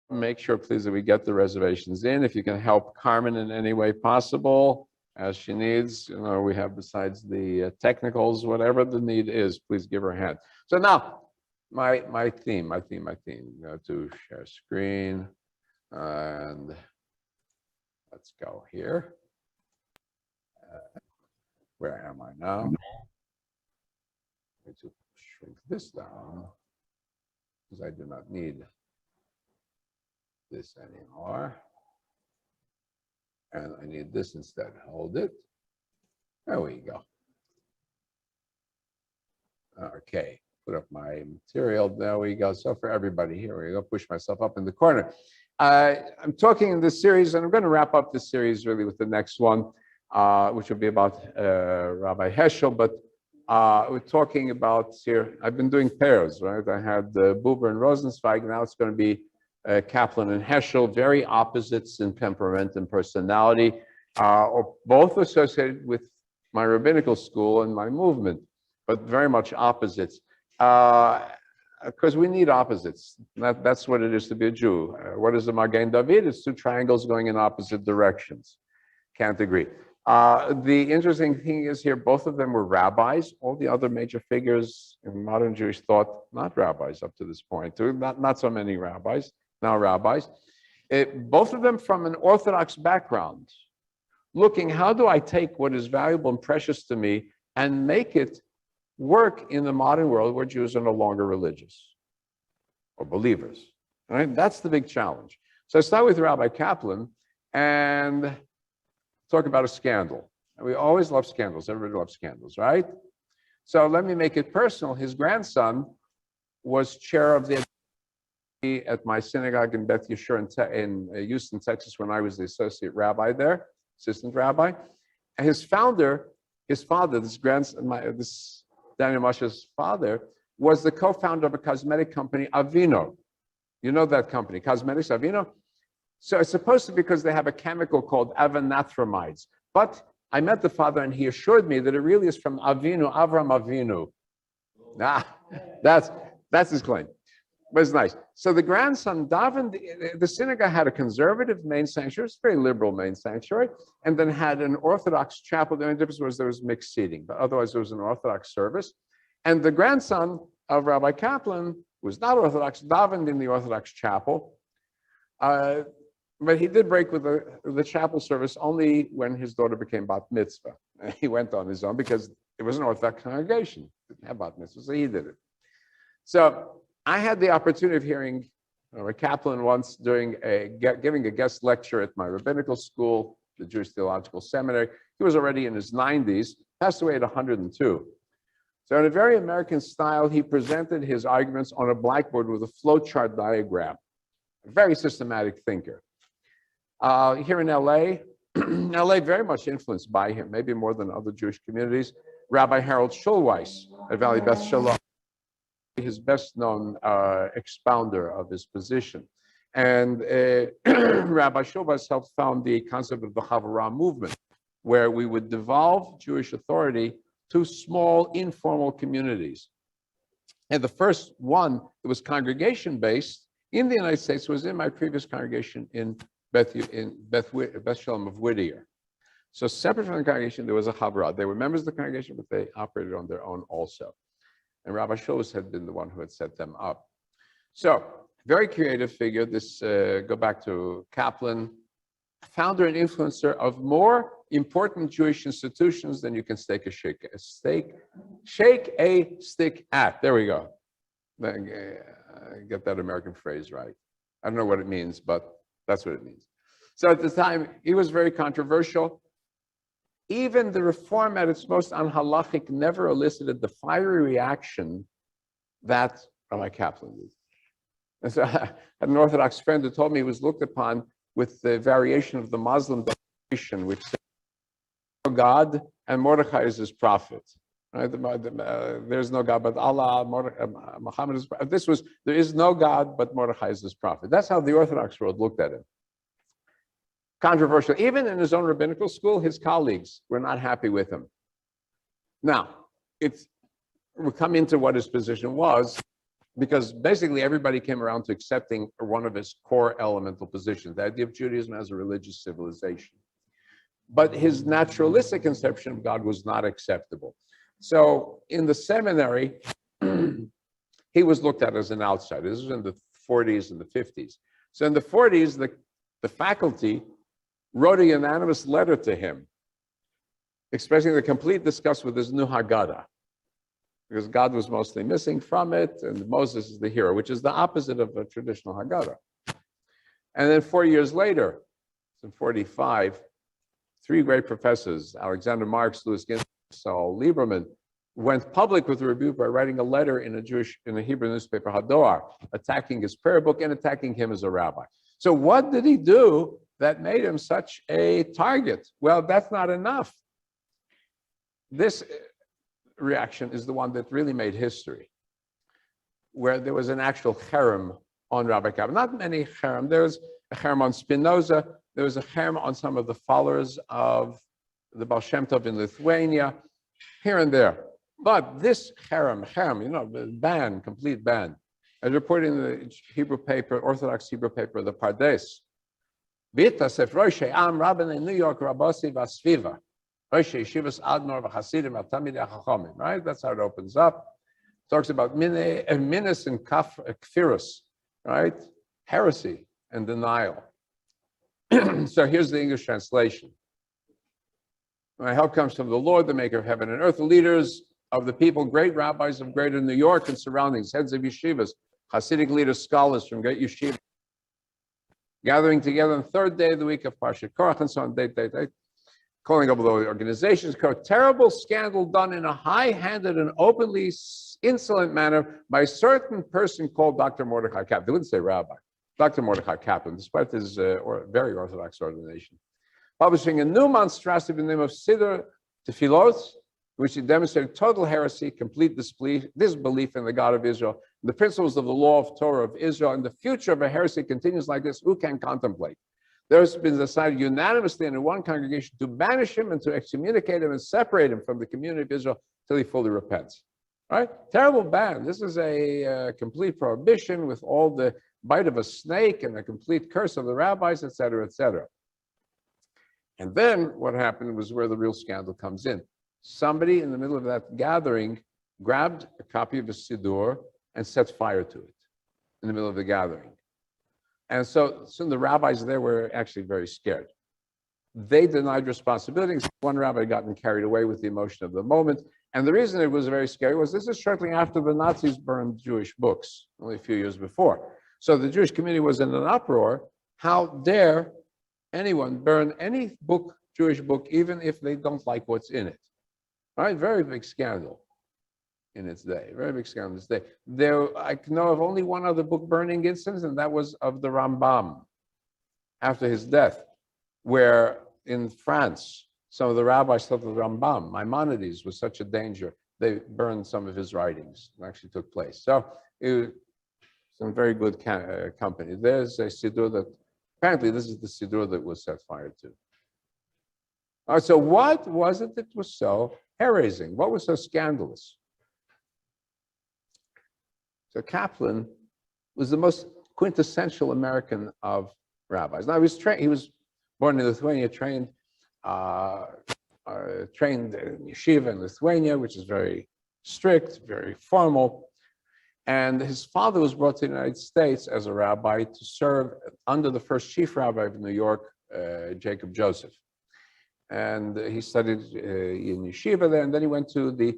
make sure, please, that we get the reservations in. If you can help Carmen in any way possible, as she needs, we have besides the technicals, whatever the need is, please give her a hand. So now, my theme. Go to share screen, and let's go here. Where am I now? I'm going to shrink this down because I do not need this anymore. And I need this instead. Hold it. There we go. Okay, put up my material. There we go. So for everybody, here we go. Push myself up in the corner. I'm talking in this series, and I'm going to wrap up this series really with the next one, which will be about Rabbi Heschel. But we're talking about here. I've been doing pairs, right? I had Buber and Rosenzweig. Now it's going to be Kaplan and Heschel, very opposites in temperament and personality, both associated with my rabbinical school and my movement, but very much opposites. Because we need opposites. That's what it is to be a Jew. What is the Magen David? It's two triangles going in opposite directions. Can't agree. The interesting thing is here, both of them were rabbis. All the other major figures in modern Jewish thought, not rabbis up to this point. Not so many rabbis. Now rabbis, both of them from an Orthodox background, looking, how do I take what is valuable and precious to me and make it work in the modern world where Jews are no longer religious or believers, right? That's the big challenge. So I start with Rabbi Kaplan and talk about a scandal. And we always love scandals. Everybody loves scandals, right? So let me make it personal. His grandson was chair of the at my synagogue in Beth Yeshua in Houston, Texas, when I was the associate rabbi there, assistant rabbi. And his father, this Daniel Moshe's father, was the co-founder of a cosmetic company, Avino. You know that company, Cosmetics Avino? So it's supposed to be because they have a chemical called avanathramides. But I met the father and he assured me that it really is from Avinu, Avram Avinu. That's his claim. But it's nice. So the grandson davened. The synagogue had a conservative main sanctuary, it's a very liberal main sanctuary, and then had an Orthodox chapel. The only difference was there was mixed seating, but otherwise there was an Orthodox service. And the grandson of Rabbi Kaplan, who was not Orthodox, davened in the Orthodox chapel. But he did break with the chapel service only when his daughter became bat mitzvah. He went on his own because it was an Orthodox congregation. It didn't have bat mitzvah, so he did it. So I had the opportunity of hearing Kaplan once giving a guest lecture at my rabbinical school, the Jewish Theological Seminary. He was already in his 90s, passed away at 102. So in a very American style, he presented his arguments on a blackboard with a flowchart diagram. A very systematic thinker. Here in LA, LA very much influenced by him, maybe more than other Jewish communities. Rabbi Harold Schulweis at Valley Beth Shalom, his best-known expounder of his position. And Rabbi Schulweis helped found the concept of the Havurah movement, where we would devolve Jewish authority to small, informal communities. And the first one that was congregation-based in the United States was in my previous congregation in Beth Shalom of Whittier. So separate from the congregation, there was a Havurah. They were members of the congregation, but they operated on their own also. And Rabbi Schulweis had been the one who had set them up. So, very creative figure. This, go back to Kaplan, founder and influencer of more important Jewish institutions than you can shake a stick at. There we go. Get that American phrase right. I don't know what it means, but that's what it means. So at the time, he was very controversial. Even the reform at its most unhalachic never elicited the fiery reaction that Rabbi Kaplan did. And so I had an Orthodox friend who told me he was looked upon with the variation of the Muslim declaration, which said God and Mordecai is his prophet. Right? There's no God but Allah. Muhammad is. This was there is no God but Mordecai is his prophet. That's how the Orthodox world looked at him. Controversial. Even in his own rabbinical school, his colleagues were not happy with him. Now, we'll come into what his position was. because basically everybody came around to accepting one of his core elemental positions, the idea of Judaism as a religious civilization. But his naturalistic conception of God was not acceptable. So in the seminary, he was looked at as an outsider. This was in the 40s and the 50s. So in the 40s, the faculty wrote a unanimous letter to him, expressing the complete disgust with his new Haggadah, because God was mostly missing from it, and Moses is the hero, which is the opposite of a traditional Haggadah. And then 4 years later, in 45, three great professors, Alexander Marx, Louis Ginzberg, Saul Lieberman, went public with the rebuke by writing a letter in a Hebrew newspaper, Hadoar, attacking his prayer book and attacking him as a rabbi. So what did he do that made him such a target? Well, that's not enough. This reaction is the one that really made history, where there was an actual cherem on Rabbi Kaplan. Not many cherem. There was a cherem on Spinoza. There was a cherem on some of the followers of the Baal Shem Tov in Lithuania, here and there. But this cherem, ban, complete ban, as reported in the Hebrew paper, Orthodox Hebrew paper, the Pardes. V'yitasef Roshei Am Rabban in New York, Rabbosi Vasviva. Roshei Yeshivas Adnor v'Chasidim Atamidei HaChachamim. Right? That's how it opens up. Talks about minas and kfirus, right? Heresy and denial. So here's the English translation. My help comes from the Lord, the maker of heaven and earth, the leaders of the people, great rabbis of greater New York and surroundings, heads of yeshivas, Hasidic leaders, scholars from great yeshivas, gathering together on the third day of the week of Parshat Korach and so on, date, calling up the organizations, a terrible scandal done in a high-handed and openly insolent manner by a certain person called Dr. Mordecai Kaplan. They wouldn't say rabbi. Dr. Mordecai Kaplan, despite his very orthodox ordination, publishing a new monstrosity in the name of Siddur Tefillot, which he demonstrated total heresy, complete disbelief in the God of Israel, the principles of the law of Torah of Israel, and the future of a heresy continues like this. Who can contemplate? There has been decided unanimously in one congregation to banish him and to excommunicate him and separate him from the community of Israel till he fully repents. Right? Terrible ban. This is a complete prohibition with all the bite of a snake and a complete curse of the rabbis, etc., etc. And then what happened was where the real scandal comes in. Somebody in the middle of that gathering grabbed a copy of a Siddur and set fire to it in the middle of the gathering. And so soon the rabbis there were actually very scared. They denied responsibility. One rabbi had gotten carried away with the emotion of the moment. And the reason it was very scary was this is shortly after the Nazis burned Jewish books, only a few years before. So the Jewish community was in an uproar. How dare anyone burn any book, Jewish book, even if they don't like what's in it? Right? Very big scandal in its day. Very big scandal in its day. I know of only one other book burning instance, and that was of the Rambam after his death, where in France, some of the rabbis thought the Rambam, Maimonides, was such a danger, they burned some of his writings. It actually took place. So it was some very good company. There's a Siddur that, apparently this is the Siddur that was set fire to. All right, so what was it that was so hair-raising? What was so scandalous? So Kaplan was the most quintessential American of rabbis. Now he was born in Lithuania, trained in yeshiva in Lithuania, which is very strict, very formal. And his father was brought to the United States as a rabbi to serve under the first chief rabbi of New York, Jacob Joseph. And he studied in yeshiva there, and then he went to the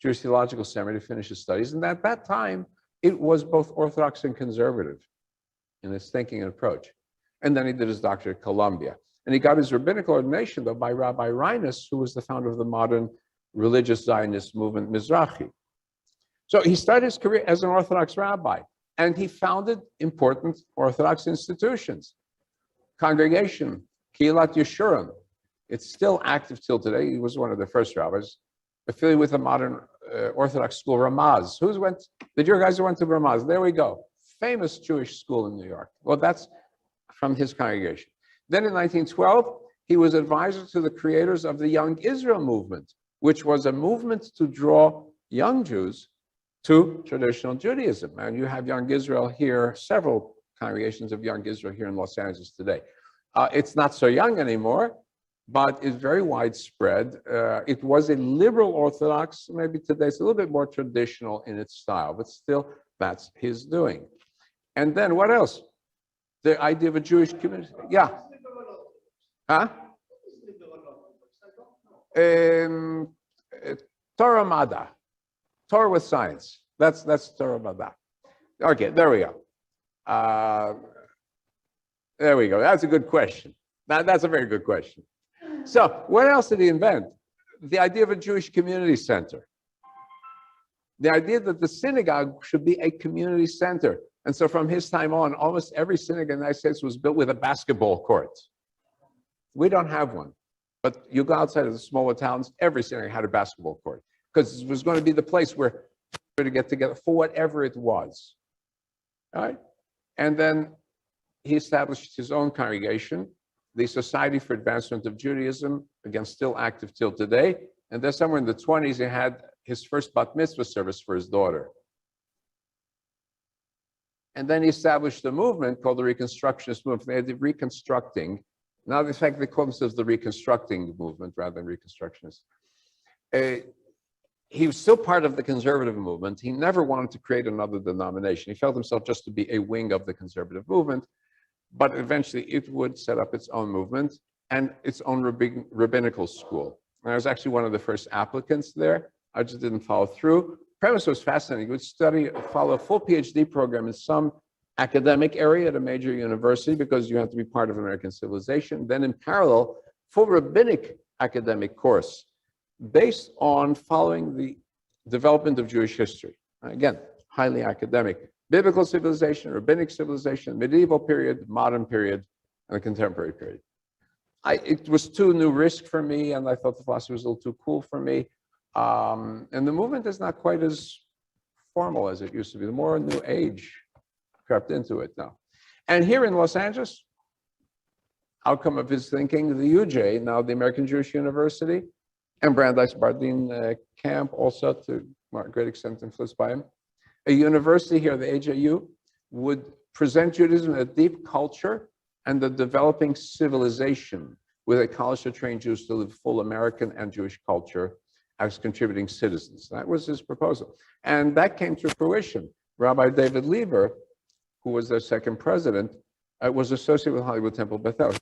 Jewish Theological Seminary to finish his studies. And at that time, it was both Orthodox and conservative in its thinking and approach. And then he did his doctorate at Columbia. And he got his rabbinical ordination, though, by Rabbi Reines, who was the founder of the modern religious Zionist movement, Mizrahi. So he started his career as an Orthodox rabbi, and he founded important Orthodox institutions. Congregation, Kilat Yeshurim. It's still active till today. He was one of the first rabbis, affiliated with the modern Orthodox school, Ramaz. The Jew guys who went to Ramaz? There we go. Famous Jewish school in New York. Well, that's from his congregation. Then in 1912, he was advisor to the creators of the Young Israel movement, which was a movement to draw young Jews to traditional Judaism. And you have Young Israel here, several congregations of Young Israel here in Los Angeles today. It's not so young anymore, but it's very widespread. It was a liberal Orthodox, maybe today it's a little bit more traditional in its style, but still that's his doing. And then what else? The idea of a Jewish community. Yeah. Huh? Torah Mada. Torah with science. That's Torah Mada. Okay, there we go. There we go. That's a good question. That's a very good question. So what else did he invent? The idea of a Jewish community center. The idea that the synagogue should be a community center. And so from his time on, almost every synagogue in the United States was built with a basketball court. We don't have one. But you go outside of the smaller towns, every synagogue had a basketball court. Because it was going to be the place where to get together for whatever it was. All right? And then he established his own congregation, the Society for Advancement of Judaism, again, still active till today. And then somewhere in the 20s, he had his first bat mitzvah service for his daughter. And then he established a movement called the Reconstructionist movement. They had reconstructing. Now, in fact, they call themselves the Reconstructing movement rather than Reconstructionists. He was still part of the conservative movement. He never wanted to create another denomination. He felt himself just to be a wing of the conservative movement, but eventually it would set up its own movement and its own rabbinical school. And I was actually one of the first applicants there. I just didn't follow through. The premise was fascinating. You would follow a full PhD program in some academic area at a major university because you have to be part of American civilization. Then in parallel, full rabbinic academic course based on following the development of Jewish history. Again, highly academic. Biblical civilization, rabbinic civilization, medieval period, modern period, and the contemporary period. It was too new risk for me, and I thought the philosophy was a little too cool for me. And the movement is not quite as formal as it used to be. The more new age crept into it now. And here in Los Angeles, outcome of his thinking, the UJ, now the American Jewish University, and Brandeis Bardin camp, also to a great extent influenced by him. A university here, the AJU, would present Judaism as a deep culture and the developing civilization with a college to train Jews to live full American and Jewish culture as contributing citizens. That was his proposal. And that came to fruition. Rabbi David Lieber, who was their second president, was associated with Hollywood Temple Bethel.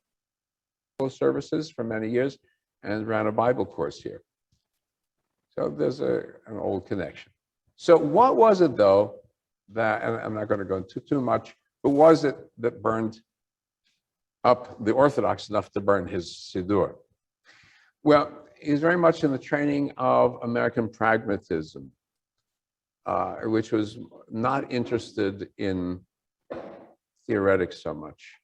Services for many years and ran a Bible course here. So there's an old connection. So what was it, though, that, and I'm not going to go into too much, but was it that burned up the Orthodox enough to burn his Siddur? Well, he's very much in the training of American pragmatism, which was not interested in theoretics so much.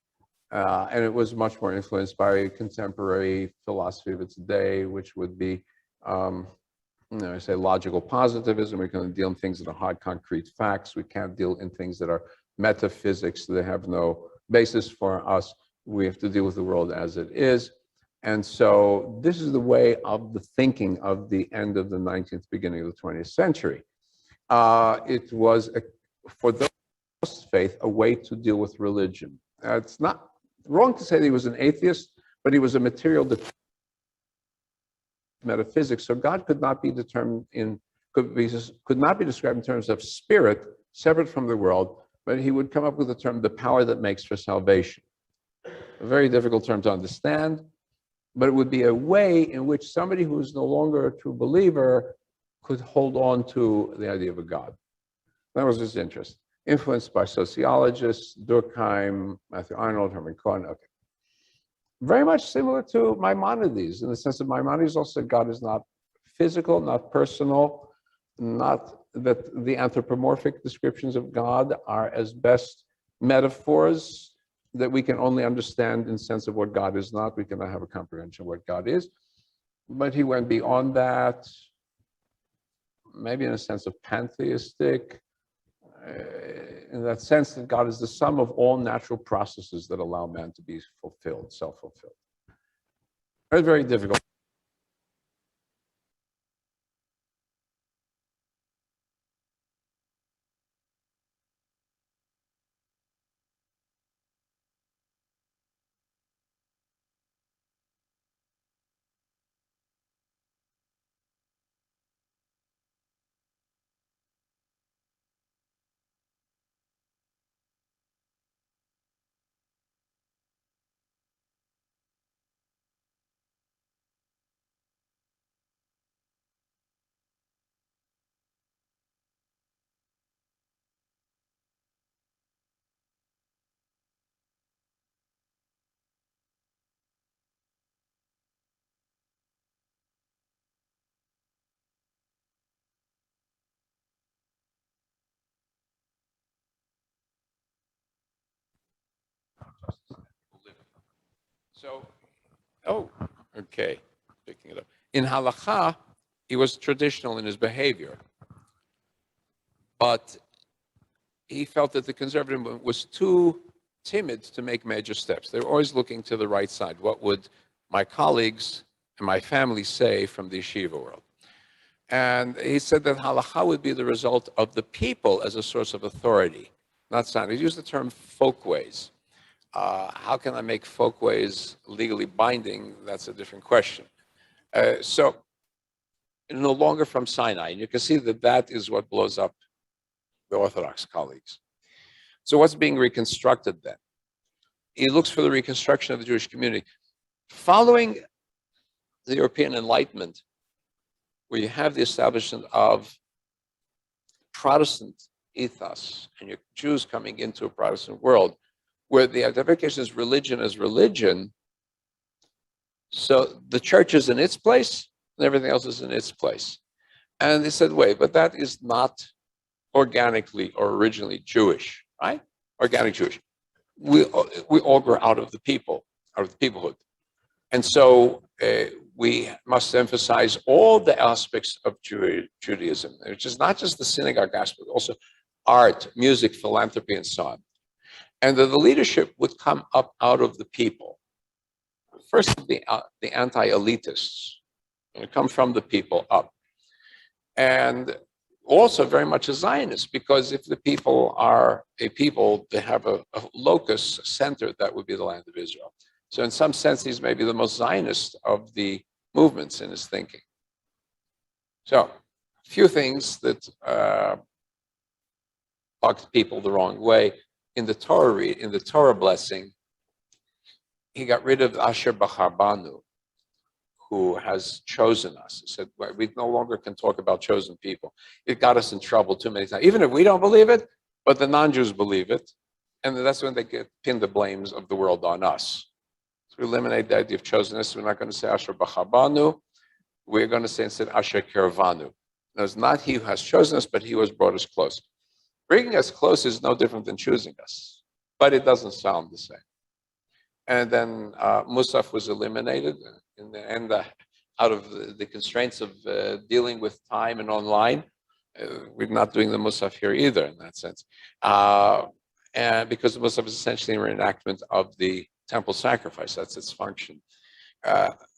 And it was much more influenced by contemporary philosophy of its day, which would be, I say logical positivism. We can deal in things that are hard, concrete facts. We can't deal in things that are metaphysics that have no basis for us. We have to deal with the world as it is. And so this is the way of the thinking of the end of the 19th, beginning of the 20th century. It was, for those faith, a way to deal with religion. It's not wrong to say that he was an atheist, but he was a material metaphysics. So God could not be determined could not be described in terms of spirit, separate from the world, but he would come up with the term, the power that makes for salvation. A very difficult term to understand, but it would be a way in which somebody who is no longer a true believer could hold on to the idea of a God. That was his interest. Influenced by sociologists, Durkheim, Matthew Arnold, Herman Cohen. Okay. Very much similar to Maimonides, in the sense that Maimonides also said God is not physical, not personal, not that the anthropomorphic descriptions of God are as best metaphors that we can only understand in the sense of what God is not. We cannot have a comprehension of what God is. But he went beyond that, maybe in a sense of pantheistic, in that sense that God is the sum of all natural processes that allow man to be fulfilled, self-fulfilled. Very, very difficult. So, oh, okay, picking it up. In halakha, he was traditional in his behavior, but he felt that the conservative movement was too timid to make major steps. They were always looking to the right side. What would my colleagues and my family say from the yeshiva world? And he said that halakha would be the result of the people as a source of authority, not sound. He used the term folkways. How can I make folkways legally binding? That's a different question. So no longer from Sinai. And you can see that that is what blows up the Orthodox colleagues. So what's being reconstructed then? He looks for the reconstruction of the Jewish community. Following the European Enlightenment, where you have the establishment of Protestant ethos, and your Jews coming into a Protestant world, where the identification is religion as religion, so the church is in its place, and everything else is in its place. And they said, wait, but that is not organically or originally Jewish, right? Organic Jewish. We all grow out of the people, out of the peoplehood. And so we must emphasize all the aspects of Judaism, which is not just the synagogue aspect, but also art, music, philanthropy, and so on. And that the leadership would come up out of the people. First, the anti-elitists, and come from the people up. And also very much a Zionist, because if the people are a people, they have a locus, a center, that would be the land of Israel. So in some sense, he's maybe the most Zionist of the movements in his thinking. So a few things that bugged people the wrong way. In the Torah blessing, he got rid of Asher Bachar Banu, who has chosen us. He said, well, we no longer can talk about chosen people. It got us in trouble too many times, even if we don't believe it, but the non-Jews believe it. And that's when they pin the blames of the world on us. So we eliminate the idea of chosenness. We're not going to say Asher Bachar Banu. We're going to say instead Asher Kirvanu. Now, it's not he who has chosen us, but he who has brought us close. Bringing us close is no different than choosing us, but it doesn't sound the same. And then Musaf was eliminated in the end out of the constraints of dealing with time and online. We're not doing the Musaf here either in that sense. And because the Musaf is essentially a reenactment of the temple sacrifice, that's its function.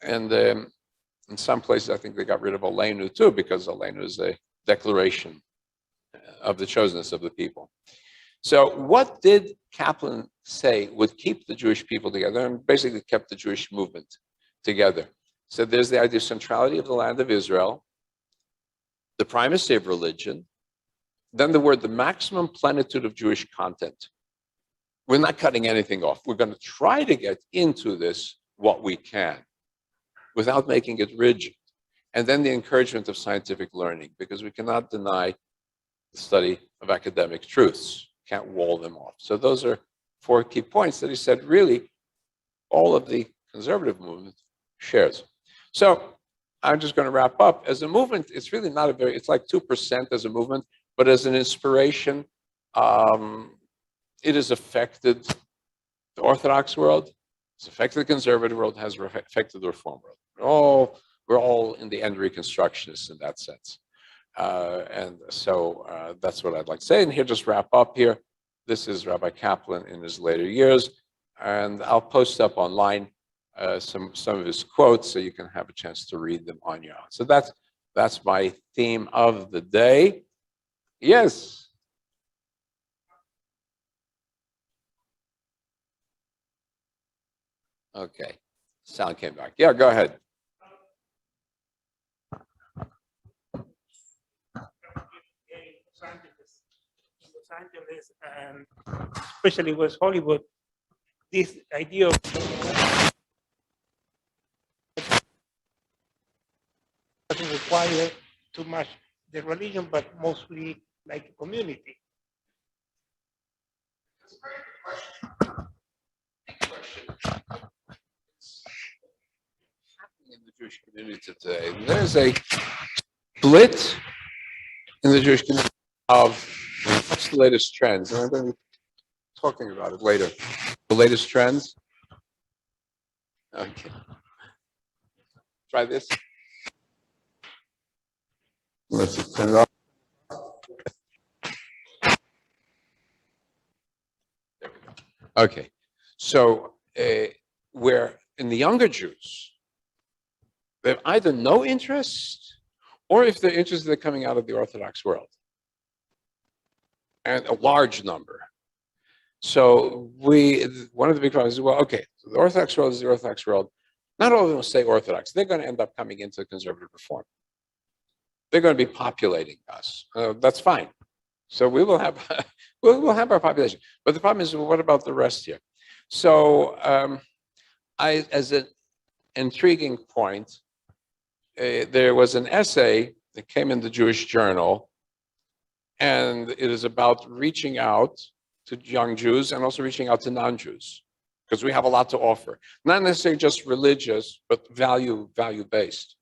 And in some places, I think they got rid of Aleinu too, because Aleinu is a declaration of the chosenness of the people. So what did Kaplan say would keep the Jewish people together and basically kept the Jewish movement together? So there's the idea of centrality of the land of Israel, the primacy of religion, then the word, the maximum plenitude of Jewish content. We're not cutting anything off. We're going to try to get into this what we can without making it rigid. And then the encouragement of scientific learning, because we cannot deny the study of academic truths. Can't wall them off. So those are 4 key points that he said really all of the conservative movement shares. So I'm just going to wrap up. As a movement, it's really not it's like 2% as a movement, but as an inspiration, it has affected the Orthodox world, it's affected the conservative world, has affected the Reform world. We're all in the end reconstructionists in that sense. And so that's what I'd like to say. And here, just wrap up here. This is Rabbi Kaplan in his later years. And I'll post up online some of his quotes so you can have a chance to read them on your own. So that's my theme of the day. Yes. Okay. Sound came back. Yeah, go ahead. Los Angeles, and especially West Hollywood, this idea of doesn't require too much the religion, but mostly like a community. That's a very good question. Happening in the Jewish community today, there's a split in the Jewish community of what's the latest trends, and I'm going to be talking about it later. The latest trends. Okay. Try this. Let's just turn it off. There we go. Okay. So where in the younger Jews, they have either no interest, or if they're interested, they're coming out of the Orthodox world. And a large number. So one of the big problems is, well, okay, so the Orthodox world is the Orthodox world. Not all of them will stay Orthodox. They're going to end up coming into conservative reform. They're going to be populating us. That's fine. So we will have we'll have our population. But the problem is, well, what about the rest here? So as an intriguing point, there was an essay that came in the Jewish Journal, and it is about reaching out to young Jews and also reaching out to non-Jews, because we have a lot to offer. Not necessarily just religious, but value-based.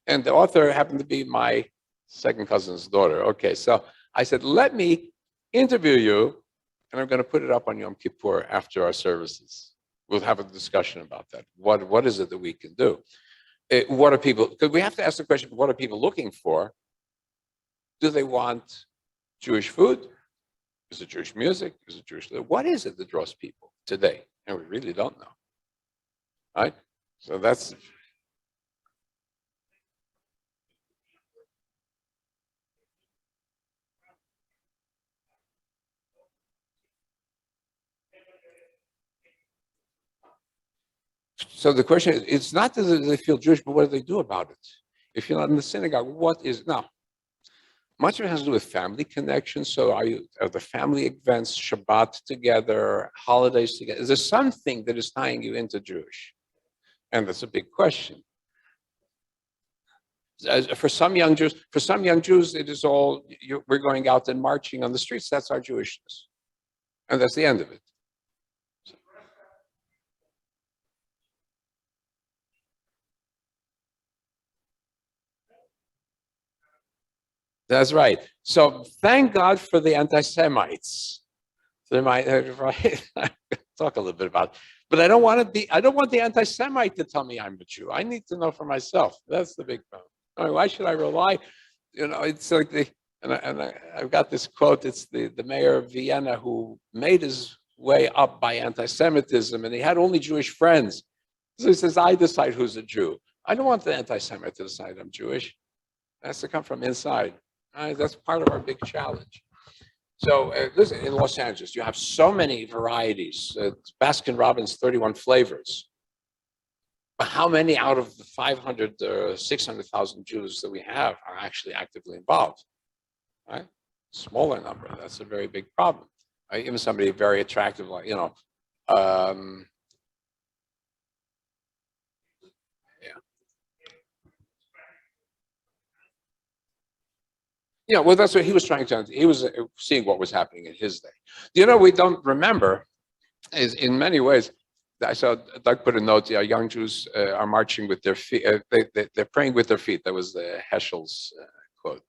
And the author happened to be my second cousin's daughter. Okay, so I said, let me interview you, and I'm going to put it up on Yom Kippur after our services. We'll have a discussion about that. What is it that we can do? What are people, because we have to ask the question, what are people looking for? Do they want Jewish food? Is it Jewish music? Is it Jewish? What is it that draws people today? And we really don't know. Right? So that's. So the question is, it's not that they feel Jewish, but what do they do about it? If you're not in the synagogue, what is now? Much of it has to do with family connections. So are the family events, Shabbat together, holidays together? Is there something that is tying you into Jewish? And that's a big question. For some young Jews, it is all, we're going out and marching on the streets. That's our Jewishness. And that's the end of it. That's right. So thank God for the anti-Semites. They might talk a little bit about it. But I don't want the anti-Semite to tell me I'm a Jew. I need to know for myself. That's the big problem. I mean, why should I rely? It's like I've got this quote. It's the mayor of Vienna who made his way up by anti-Semitism, and he had only Jewish friends. So he says, I decide who's a Jew. I don't want the anti-Semite to decide I'm Jewish. It has to come from inside. That's part of our big challenge. So listen, in Los Angeles, you have so many varieties. Baskin-Robbins, 31 flavors. But how many out of the 500 or 600,000 Jews that we have are actually actively involved? Right? Smaller number. That's a very big problem. Right? Even somebody very attractive, like, yeah, well, that's what he was trying to. He was seeing what was happening in his day. We don't remember is in many ways. I saw Doug put a note. Yeah, young Jews are marching with their feet. They're praying with their feet. That was the Heschel's quote.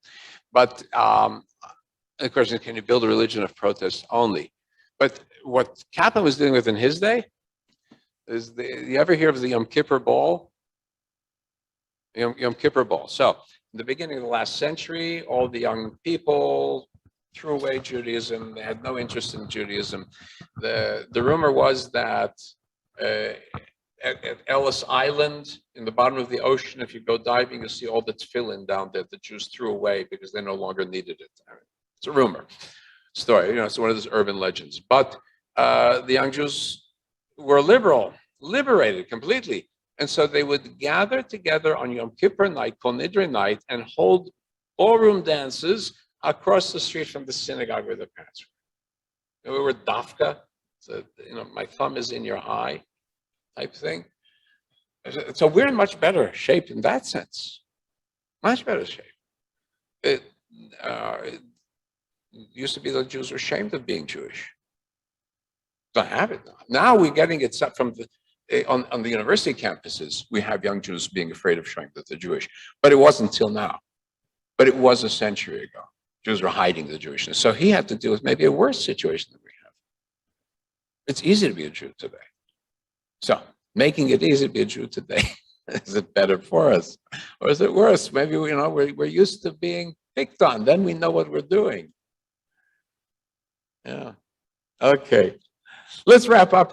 But the question is, can you build a religion of protest only? But what Kaplan was dealing with in his day is you ever hear of the Yom Kippur Ball? Yom Kippur Ball. So in the beginning of the last century, all the young people threw away Judaism. They had no interest in Judaism. The rumor was that at Ellis Island, in the bottom of the ocean, if you go diving, you'll see all the tefillin down there the Jews threw away because they no longer needed it. It's a rumor story. It's one of those urban legends. But the young Jews were liberated completely. And so they would gather together on Yom Kippur night, Kol Nidre night, and hold ballroom dances across the street from the synagogue where their parents were. We were dafka, so, my thumb is in your eye type thing. So we're in much better shape in that sense. Much better shape. It used to be that Jews were ashamed of being Jewish. Don't have it now. Now we're getting it from on the university campuses. We have young Jews being afraid of showing that they're Jewish, but it wasn't until now. But it was a century ago. Jews were hiding the Jewishness. So he had to deal with maybe a worse situation than we have. It's easy to be a Jew today. So making it easy to be a Jew today? Is it better for us? Or is it worse? Maybe, we're used to being picked on. Then we know what we're doing. Yeah. Okay. Let's wrap up.